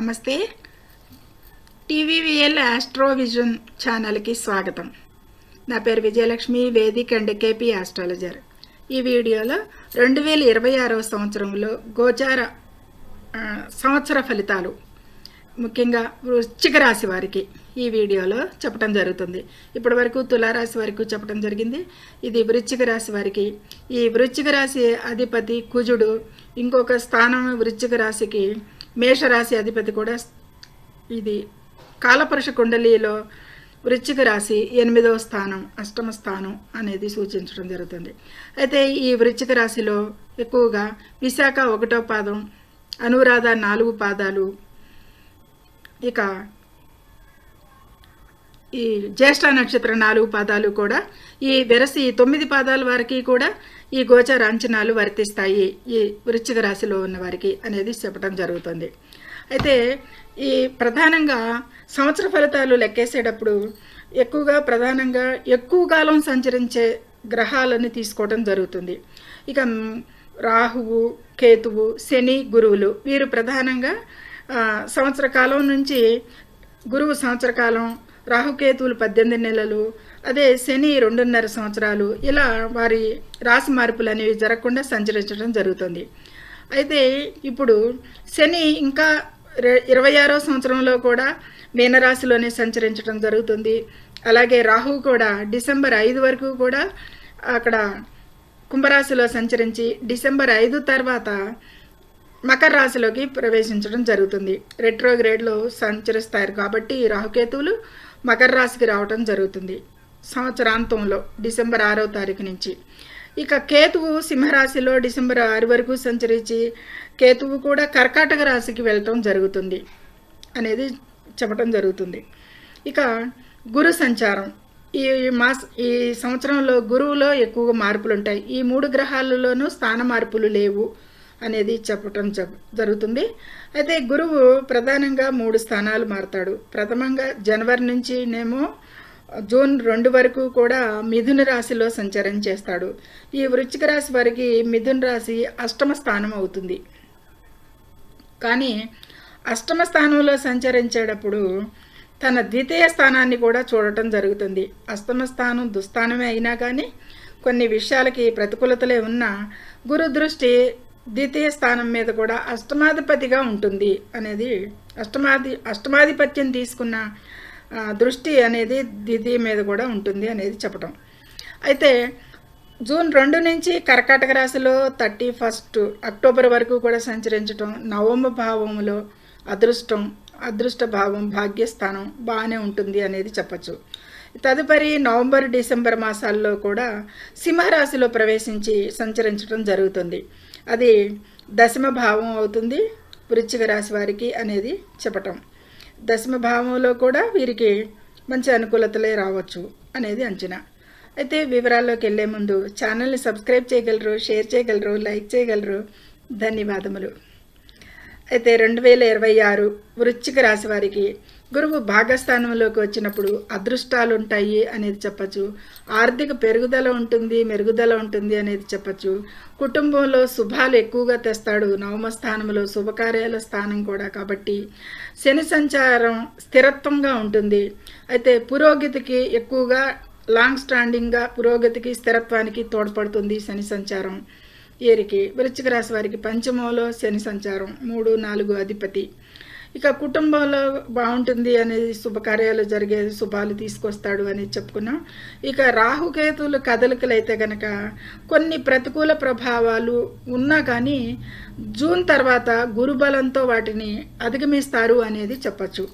నమస్తే. టీవీవీఎల్ ఆస్ట్రోవిజన్ ఛానల్కి స్వాగతం. నా పేరు Vijayalakshmi, Vedic and KP astrologer. ఈ వీడియోలో 2026వ సంవత్సరంలో గోచార సంవత్సర ఫలితాలు, ముఖ్యంగా వృశ్చిక రాశి వారికి ఈ వీడియోలో చెప్పడం జరుగుతుంది. ఇప్పటి వరకు తులారాశి వరకు చెప్పడం జరిగింది. ఇది వృశ్చిక రాశి వారికి. ఈ వృశ్చిక రాశి అధిపతి కుజుడు, ఇంకొక స్థానం వృశ్చిక రాశికి మేషరాశి అధిపతి కూడా. ఇది కాలపురుష కుండలిలో వృశ్చిక రాశి 8వ స్థానం, అష్టమ స్థానం అనేది సూచించడం జరుగుతుంది. అయితే ఈ వృశ్చిక రాశిలో ఎక్కువగా విశాఖ 1వ పాదం, అనురాధ 4 పాదాలు, ఇక ఈ జ్యేష్ఠ నక్షత్రం 4 పాదాలు కూడా, ఈ వెరసి 9 పాదాల వారికి కూడా ఈ గోచార అంచనాలు వర్తిస్తాయి ఈ వృశ్చిక రాశిలో ఉన్న వారికి అనేది చెప్పడం జరుగుతుంది. అయితే ఈ ప్రధానంగా సంవత్సర ఫలితాలు లెక్కేసేటప్పుడు ప్రధానంగా ఎక్కువ కాలం సంచరించే గ్రహాలను తీసుకోవడం జరుగుతుంది. ఇక రాహువు, కేతువు, శని, గురువులు వీరు ప్రధానంగా సంవత్సర కాలం నుంచి, గురువు సంవత్సర కాలం, రాహుకేతువులు 18 నెలలు, అదే శని 2.5 సంవత్సరాలు, ఇలా వారి రాశి మార్పులు అనేవి జరగకుండా సంచరించడం జరుగుతుంది. అయితే ఇప్పుడు శని ఇంకా 26వ సంవత్సరంలో కూడా మీనరాశిలోనే సంచరించడం జరుగుతుంది. అలాగే రాహువు కూడా డిసెంబర్ 5 వరకు కూడా అక్కడ కుంభరాశిలో సంచరించి డిసెంబర్ 5 తర్వాత మకర రాశిలోకి ప్రవేశించడం జరుగుతుంది. రెట్రోగ్రేడ్లో సంచరిస్తారు కాబట్టి రాహుకేతువులు మకర రాశికి రావడం జరుగుతుంది సంవత్సరాంతంలో డిసెంబర్ 6వ తారీఖు నుంచి. ఇక కేతువు సింహరాశిలో డిసెంబర్ 6 వరకు సంచరించి కేతువు కూడా కర్కాటక రాశికి వెళ్ళటం జరుగుతుంది అనేది చెప్పడం జరుగుతుంది. ఇక గురు సంచారం, ఈ సంవత్సరంలో గురువులో ఎక్కువగా మార్పులు ఉంటాయి. ఈ 3 గ్రహాలలోనూ స్థాన మార్పులు లేవు అనేది చెప్పటం జరుగుతుంది. అయితే గురువు ప్రధానంగా 3 స్థానాలు మారుతాడు. ప్రథమంగా జనవరి నుంచి జూన్ 2 వరకు కూడా మిథున రాశిలో సంచారం చేస్తాడు. ఈ వృశ్చిక రాశి వారికి మిథున రాశి అష్టమ స్థానం అవుతుంది. కానీ అష్టమ స్థానంలో సంచరించేటప్పుడు తన ద్వితీయ స్థానాన్ని కూడా చూడటం జరుగుతుంది. అష్టమ స్థానం దుస్థానమే అయినా కానీ కొన్ని విషయాలకి ప్రతికూలతలే ఉన్నా గురు దృష్టి ద్వితీయ స్థానం మీద కూడా అష్టమాధిపతిగా ఉంటుంది అనేది, అష్టమాధిపత్యం తీసుకున్న దృష్టి అనేది ద్వితీయ మీద కూడా ఉంటుంది అనేది చెప్పటం. అయితే జూన్ 2 నుంచి కర్కాటక రాశిలో 31 అక్టోబర్ వరకు కూడా సంచరించటం, నవమ భావంలో అదృష్ట భావం, భాగ్యస్థానం బాగానే ఉంటుంది అనేది చెప్పచ్చు. తదుపరి నవంబర్, డిసెంబర్ మాసాల్లో కూడా సింహరాశిలో ప్రవేశించి సంచరించడం జరుగుతుంది. అది దశమ భావం అవుతుంది వృశ్చిక రాశి వారికి అనేది చెప్పటం. దశమ భావంలో కూడా వీరికి మంచి అనుకూలతలే రావచ్చు అనేది అంచనా. అయితే వివరాల్లోకి వెళ్ళే ముందు ఛానల్ని సబ్స్క్రైబ్ చేయగలరు, షేర్ చేయగలరు, లైక్ చేయగలరు. ధన్యవాదములు. అయితే 2026 వృశ్చిక రాశి వారికి గురువు భాగస్థానంలోకి వచ్చినప్పుడు అదృష్టాలు ఉంటాయి అనేది చెప్పచ్చు. ఆర్థిక పెరుగుదల ఉంటుంది, మెరుగుదల ఉంటుంది అనేది చెప్పచ్చు. కుటుంబంలో శుభాలు ఎక్కువగా తెస్తాడు. నవమ స్థానంలో శుభకార్యాల స్థానం కూడా కాబట్టి శని సంచారం స్థిరత్వంగా ఉంటుంది. అయితే పురోగతికి ఎక్కువగా లాంగ్ స్టాండింగ్గా పురోగతికి, స్థిరత్వానికి తోడ్పడుతుంది శని సంచారం. వీరికి వృశ్చిక రాశి వారికి పంచమంలో శని సంచారం, 3, 4 అధిపతి. ఇక కుటుంబంలో బాగుంటుంది అనేది, శుభకార్యాలు జరిగే శుభాలు తీసుకొస్తాడు అని చెప్పుకున్నాం. ఇక రాహుకేతువులు కదలికలు అయితే కనుక కొన్ని ప్రతికూల ప్రభావాలు ఉన్నా కానీ జూన్ తర్వాత గురుబలంతో వాటిని అధిగమిస్తారు అనేది చెప్పచ్చు.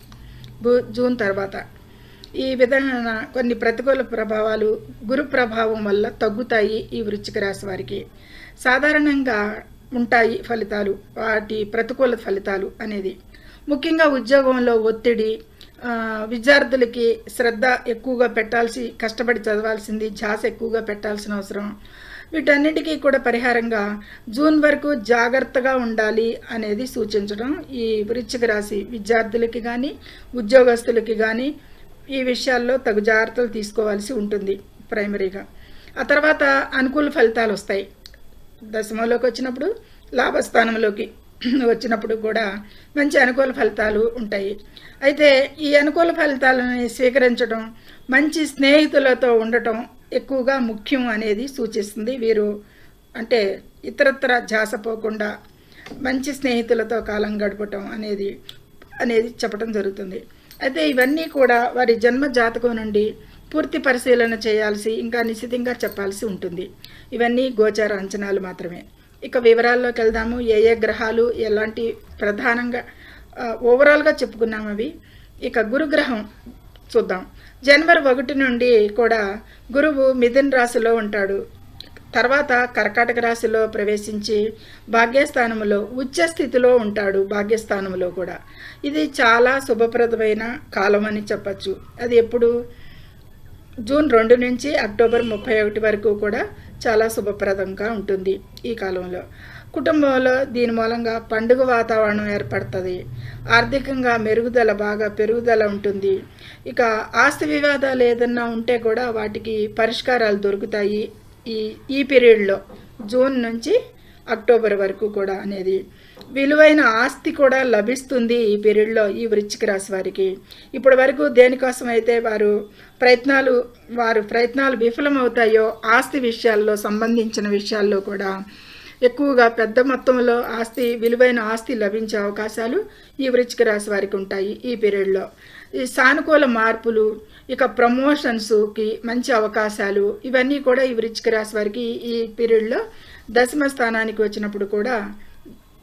జూన్ తర్వాత ఈ విధంగా కొన్ని ప్రతికూల ప్రభావాలు గురు ప్రభావం వల్ల తగ్గుతాయి ఈ వృశ్చిక రాశి వారికి. సాధారణంగా ఉంటాయి ఫలితాలు, వాటి ప్రతికూల ఫలితాలు అనేది. ముఖ్యంగా ఉద్యోగంలో ఒత్తిడి, విద్యార్థులకి శ్రద్ధ ఎక్కువగా కష్టపడి చదవాల్సింది, ధ్యాస ఎక్కువగా పెట్టాల్సిన అవసరం. వీటన్నిటికీ కూడా పరిహారంగా జూన్ వరకు జాగ్రత్తగా ఉండాలి అనేది సూచించడం. ఈ వృశ్చిక రాశి విద్యార్థులకి కానీ ఉద్యోగస్తులకి కానీ ఈ విషయాల్లో తగు జాగ్రత్తలు తీసుకోవాల్సి ఉంటుంది ప్రైమరీగా. ఆ తర్వాత అనుకూల ఫలితాలు వస్తాయి. దశమంలోకి వచ్చినప్పుడు లాభస్థానంలోకి వచ్చినప్పుడు కూడా మంచి అనుకూల ఫలితాలు ఉంటాయి. అయితే ఈ అనుకూల ఫలితాలని స్వీకరించడం, మంచి స్నేహితులతో ఉండటం ఎక్కువగా ముఖ్యం అనేది సూచిస్తుంది. వీరు అంటే ఇతరత్ర ధ్యాస పోకుండా మంచి స్నేహితులతో కాలం గడపటం అనేది చెప్పడం జరుగుతుంది. అయితే ఇవన్నీ కూడా వారి జన్మ జాతకం నుండి పూర్తి పరిశీలన చేయాల్సి, ఇంకా నిశ్చితంగా చెప్పాల్సి ఉంటుంది. ఇవన్నీ గోచార అంచనాలు మాత్రమే. ఇక వివరాల్లోకి వెళ్దాము. ఏ ఏ గ్రహాలు ఎలాంటి ప్రధానంగా ఓవరాల్గా చెప్పుకున్నాము అవి. ఇక గురుగ్రహం చూద్దాం. జనవరి 1 నుండి కూడా గురువు మిథున రాశిలో ఉంటాడు. తర్వాత కర్కాటక రాశిలో ప్రవేశించి భాగ్యస్థానంలో ఉచ్చ స్థితిలో ఉంటాడు. భాగ్యస్థానంలో కూడా ఇది చాలా శుభప్రదమైన కాలం అని చెప్పచ్చు. అది ఎప్పుడు జూన్ 2 నుంచి అక్టోబర్ 31 వరకు కూడా చాలా శుభప్రదంగా ఉంటుంది. ఈ కాలంలో కుటుంబంలో దీని మూలంగా పండుగ వాతావరణం ఏర్పడుతుంది. ఆర్థికంగా బాగా పెరుగుదల ఉంటుంది. ఇక ఆస్తి వివాదాలు ఏదన్నా ఉంటే కూడా వాటికి పరిష్కారాలు దొరుకుతాయి ఈ పీరియడ్లో, జూన్ నుంచి అక్టోబర్ వరకు కూడా అనేది. విలువైన ఆస్తి కూడా లభిస్తుంది ఈ పీరియడ్లో ఈ వృశ్చిక రాశి వారికి. ఇప్పటి వరకు దేనికోసం అయితే వారు ప్రయత్నాలు విఫలమవుతాయో ఆస్తి విషయాల్లో సంబంధించిన విషయాల్లో కూడా ఎక్కువగా పెద్ద మొత్తంలో విలువైన ఆస్తి లభించే అవకాశాలు ఈ వృశ్చిక రాశి వారికి ఉంటాయి ఈ పీరియడ్లో. ఈ సానుకూల మార్పులు, ఇక ప్రమోషన్స్కి మంచి అవకాశాలు, ఇవన్నీ కూడా ఈ వృశ్చిక రాశి వారికి ఈ పీరియడ్లో దశమ స్థానానికి వచ్చినప్పుడు కూడా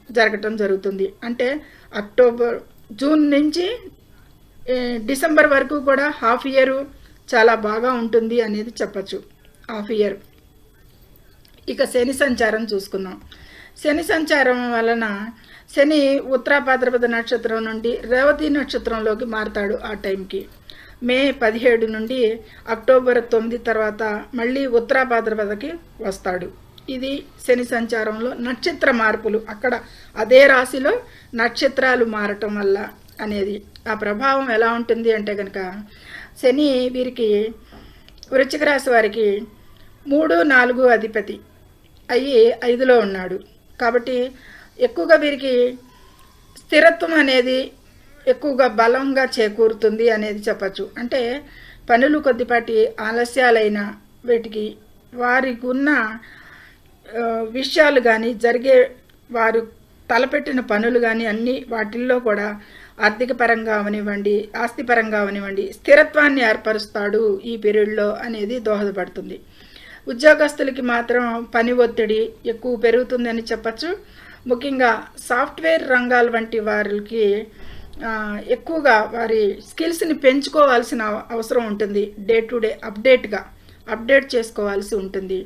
జరగటం జరుగుతుంది. అంటే జూన్ నుంచి డిసెంబర్ వరకు కూడా హాఫ్ ఇయర్ చాలా బాగా ఉంటుంది అనేది చెప్పచ్చు. Half year. ఇక శని సంచారం చూసుకుందాం. శని సంచారం వలన శని ఉత్తరాభాద్రపద నక్షత్రం నుండి రేవతి నక్షత్రంలోకి మారతాడు. ఆ టైంకి మే 17 నుండి అక్టోబర్ 9 తర్వాత మళ్ళీ ఉత్తరాభాద్రపదకి వస్తాడు. ఇది శని సంచారంలో నక్షత్ర మార్పులు, అక్కడ అదే రాశిలో నక్షత్రాలు మారటం వల్ల అనేది. ఆ ప్రభావం ఎలా ఉంటుంది అంటే కనుక శని వీరికి వృశ్చిక రాశి వారికి 3, 4 అధిపతి అయ్యి 5లో ఉన్నాడు. కాబట్టి ఎక్కువగా వీరికి స్థిరత్వం అనేది ఎక్కువగా బలంగా చేకూరుతుంది అనేది చెప్పచ్చు. అంటే పనులు కొద్దిపాటి ఆలస్యాలైన వీటికి వారికి ఉన్న విషయాలు కానీ వారు తలపెట్టిన పనులు కానీ అన్నీ వాటిల్లో కూడా ఆర్థిక పరంగా అవనివ్వండి, ఆస్తిపరంగా అవనివ్వండి స్థిరత్వాన్ని ఏర్పరుస్తాడు ఈ పీరియడ్లో అనేది దోహదపడుతుంది. ఉద్యోగస్తులకి మాత్రం పని ఒత్తిడి ఎక్కువ పెరుగుతుందని చెప్పచ్చు. ముఖ్యంగా సాఫ్ట్వేర్ రంగాల వంటి వారికి ఎక్కువగా వారి స్కిల్స్ని పెంచుకోవాల్సిన అవసరం ఉంటుంది. డే టు డే అప్డేట్ చేసుకోవాల్సి ఉంటుంది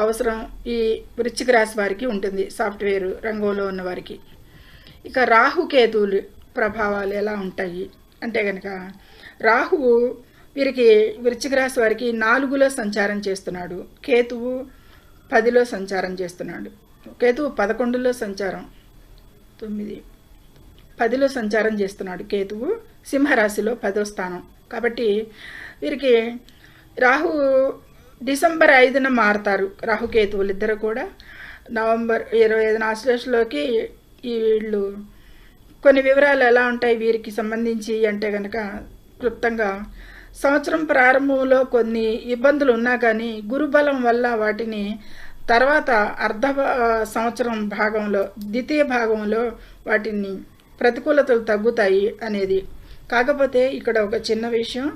అవసరం ఈ వృశ్చిక రాశి వారికి ఉంటుంది, సాఫ్ట్వేర్ రంగంలో ఉన్న వారికి. ఇక రాహుకేతువులు ప్రభావాలు ఎలా ఉంటాయి అంటే కనుక రాహువు వీరికి వృశ్చిక రాశి వారికి 4లో సంచారం చేస్తున్నాడు. కేతువు 10లో సంచారం చేస్తున్నాడు. కేతువు 11లో సంచారం 10లో సంచారం చేస్తున్నాడు. కేతువు సింహరాశిలో 10వ స్థానం. కాబట్టి వీరికి రాహు డిసెంబర్ 5న మారతారు. రాహుకేతువులు ఇద్దరు కూడా నవంబర్ 25న ఆశ్లేషలోకి వీళ్ళు కొన్ని వివరాలు ఎలా ఉంటాయి వీరికి సంబంధించి అంటే కనుక క్లుప్తంగా సంవత్సరం ప్రారంభంలో కొన్ని ఇబ్బందులు ఉన్నా కానీ గురుబలం వల్ల వాటిని తర్వాత సంవత్సరం భాగంలో ద్వితీయ భాగంలో వాటిని ప్రతికూలతలు తగ్గుతాయి అనేది. కాకపోతే ఇక్కడ ఒక చిన్న విషయం,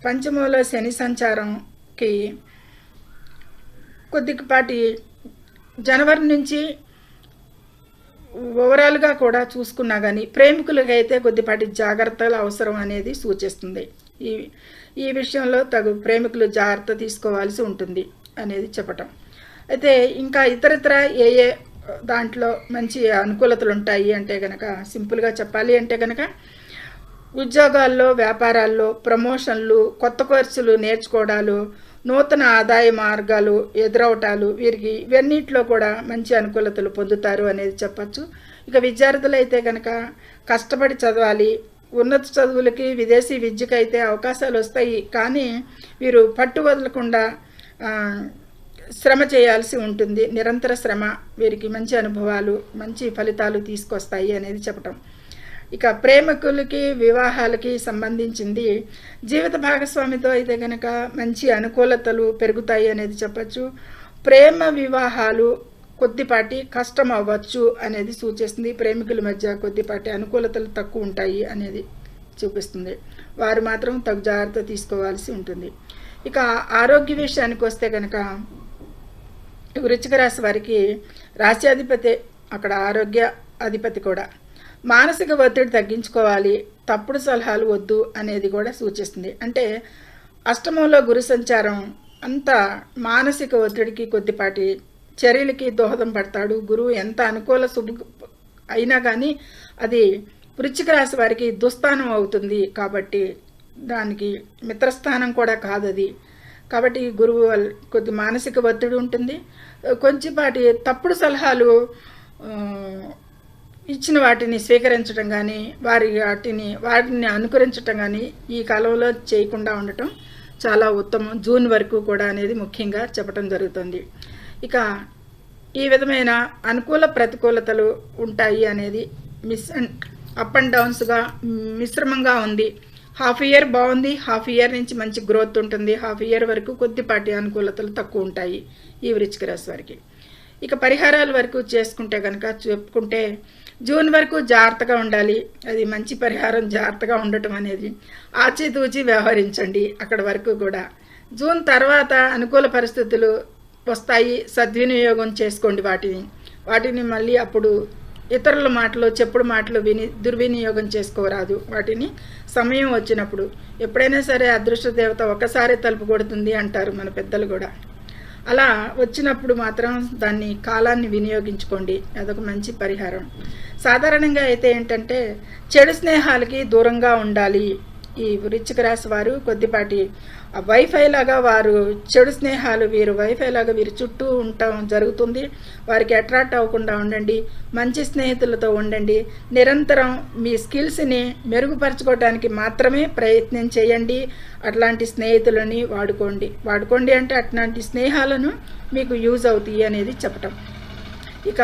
పంచమంలో శని సంచారంకి కొద్దిపాటి జనవరి నుంచి ఓవరాల్గా కూడా చూసుకున్నా కానీ ప్రేమికులకైతే కొద్దిపాటి జాగ్రత్తలు అవసరం అనేది సూచిస్తుంది. ఈ విషయంలో ప్రేమికులు జాగ్రత్త తీసుకోవాల్సి ఉంటుంది అనేది చెప్పటం. అయితే ఇంకా ఇతరత్ర ఏ దాంట్లో మంచి అనుకూలతలు ఉంటాయి అంటే కనుక సింపుల్గా చెప్పాలి అంటే కనుక ఉద్యోగాల్లో, వ్యాపారాల్లో ప్రమోషన్లు, కొత్త కోర్సులు నేర్చుకోవడాలు, నూతన ఆదాయ మార్గాలు ఎదురవటాలు వీరికి ఇవన్నిట్లో కూడా మంచి అనుకూలతలు పొందుతారు అనేది చెప్పచ్చు. ఇక విద్యార్థులు అయితే కనుక కష్టపడి చదవాలి. ఉన్నత చదువులకి, విదేశీ విద్యకైతే అవకాశాలు వస్తాయి. కానీ వీరు పట్టు వదలకుండా శ్రమ చేయాల్సి ఉంటుంది. నిరంతర శ్రమ వీరికి మంచి అనుభవాలు, మంచి ఫలితాలు తీసుకొస్తాయి అనేది చెప్పటం. ఇక ప్రేమికులకి వివాహాలకి సంబంధించింది జీవిత భాగస్వామితో అయితే కనుక మంచి అనుకూలతలు పెరుగుతాయి అనేది చెప్పచ్చు. ప్రేమ వివాహాలు కొద్దిపాటి కష్టం అవ్వచ్చు అనేది సూచిస్తుంది. ప్రేమికుల మధ్య కొద్దిపాటి అనుకూలతలు తక్కువ ఉంటాయి అనేది చూపిస్తుంది. వారు మాత్రం తగు జాగ్రత్త తీసుకోవాల్సి ఉంటుంది. ఇక ఆరోగ్య విషయానికి వస్తే కనుక వృశ్చిక రాశి వారికి రాశ్యాధిపతి అక్కడ ఆరోగ్య అధిపతి కూడా. మానసిక ఒత్తిడి తగ్గించుకోవాలి, తప్పుడు సలహాలు వద్దు అనేది కూడా సూచిస్తుంది. అంటే అష్టమంలో గురు సంచారం అంతా మానసిక ఒత్తిడికి కొద్దిపాటి చర్యలకి దోహదం పడతాడు. గురువు ఎంత అనుకూల శుభ అయినా కానీ అది వృశ్చిక రాశి వారికి దుస్థానం అవుతుంది. కాబట్టి దానికి మిత్రస్థానం కూడా కాదు అది. కాబట్టి గురువు కొద్ది మానసిక ఒత్తిడి ఉంటుంది. కొంచెంపాటి తప్పుడు సలహాలు ఇచ్చిన వాటిని స్వీకరించడం కానీ వాటిని అనుకరించడం కానీ ఈ కాలంలో చేయకుండా ఉండటం చాలా ఉత్తమం. జూన్ వరకు కూడా అనేది ముఖ్యంగా చెప్పడం జరుగుతుంది. ఇక ఈ విధమైన అనుకూల ప్రతికూలతలు ఉంటాయి అనేది అప్ అండ్ డౌన్స్గా మిశ్రమంగా ఉంది. హాఫ్ ఇయర్ బాగుంది, హాఫ్ ఇయర్ నుంచి మంచి గ్రోత్ ఉంటుంది, హాఫ్ ఇయర్ వరకు కొద్దిపాటి అనుకూలతలు తక్కువ ఉంటాయి ఈ వృశ్చిక రాశి వారికి. ఇక పరిహారాల వరకు చేసుకుంటే కనుక చెప్పుకుంటే జూన్ వరకు జాగ్రత్తగా ఉండాలి. అది మంచి పరిహారం, జాగ్రత్తగా ఉండటం అనేది. ఆచితూచి వ్యవహరించండి అక్కడ వరకు కూడా. జూన్ తర్వాత అనుకూల పరిస్థితులు వస్తాయి, సద్వినియోగం చేసుకోండి వాటిని మళ్ళీ అప్పుడు ఇతరుల మాటలు, చెప్పుడు మాటలు విని దుర్వినియోగం చేసుకోరాదు. వాటిని సమయం వచ్చినప్పుడు. ఎప్పుడైనా సరే అదృష్ట దేవత ఒక్కసారి తలుపు కొడుతుంది అంటారు మన పెద్దలు కూడా. అలా వచ్చినప్పుడు మాత్రం దాన్ని కాలాన్ని వినియోగించుకోండి. అదొక మంచి పరిహారం. సాధారణంగా అయితే ఏంటంటే చెడు స్నేహాలకి దూరంగా ఉండాలి. ఈ వృశ్చిక రాశి వారు కొద్దిపాటి వైఫై లాగా వారు చెడు స్నేహాలు వైఫై లాగా వీరి చుట్టూ ఉండటం జరుగుతుంది. వారికి అట్రాక్ట్ అవ్వకుండా ఉండండి. మంచి స్నేహితులతో ఉండండి. నిరంతరం మీ స్కిల్స్ని మెరుగుపరచుకోవడానికి మాత్రమే ప్రయత్నం చేయండి. అట్లాంటి స్నేహితులని వాడుకోండి అంటే అట్లాంటి స్నేహాలను మీకు యూజ్ అవుతాయి అనేది చెప్పటం. ఇక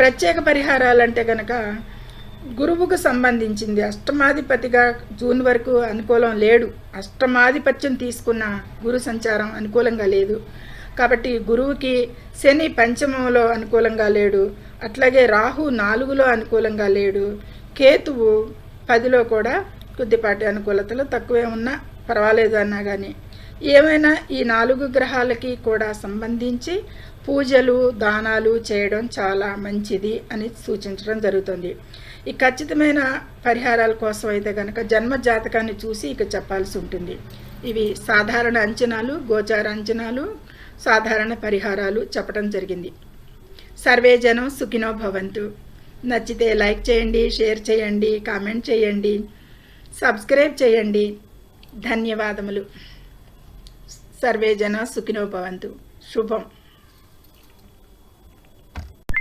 ప్రత్యేక పరిహారాలంటే కనుక గురువుకు సంబంధించింది. అష్టమాధిపతిగా జూన్ వరకు అనుకూలం లేడు. అష్టమాధిపత్యం తీసుకున్న గురు సంచారం అనుకూలంగా లేదు. కాబట్టి గురువుకి శని పంచమంలో అనుకూలంగా లేడు. అట్లాగే రాహు 4లో అనుకూలంగా లేడు. కేతువు 10లో కూడా కొద్దిపాటి అనుకూలతలు తక్కువే ఉన్నా పర్వాలేదు అన్నా కానీ ఏమైనా ఈ 4 గ్రహాలకి కూడా సంబంధించి పూజలు, దానాలు చేయడం చాలా మంచిది అని సూచించడం జరుగుతుంది. ఈ ఖచ్చితమైన పరిహారాల కోసం అయితే కనుక జన్మ జాతకాన్ని చూసి ఇక చెప్పాల్సి ఉంటుంది. ఇవి సాధారణ అంచనాలు, గోచార అంచనాలు, సాధారణ పరిహారాలు చెప్పడం జరిగింది. సర్వే జనం సుఖినో భవంతు. నచ్చితే లైక్ చేయండి, షేర్ చేయండి, కామెంట్ చేయండి, సబ్స్క్రైబ్ చేయండి. ధన్యవాదములు. సర్వే జన సుఖినో భవంతు. శుభం.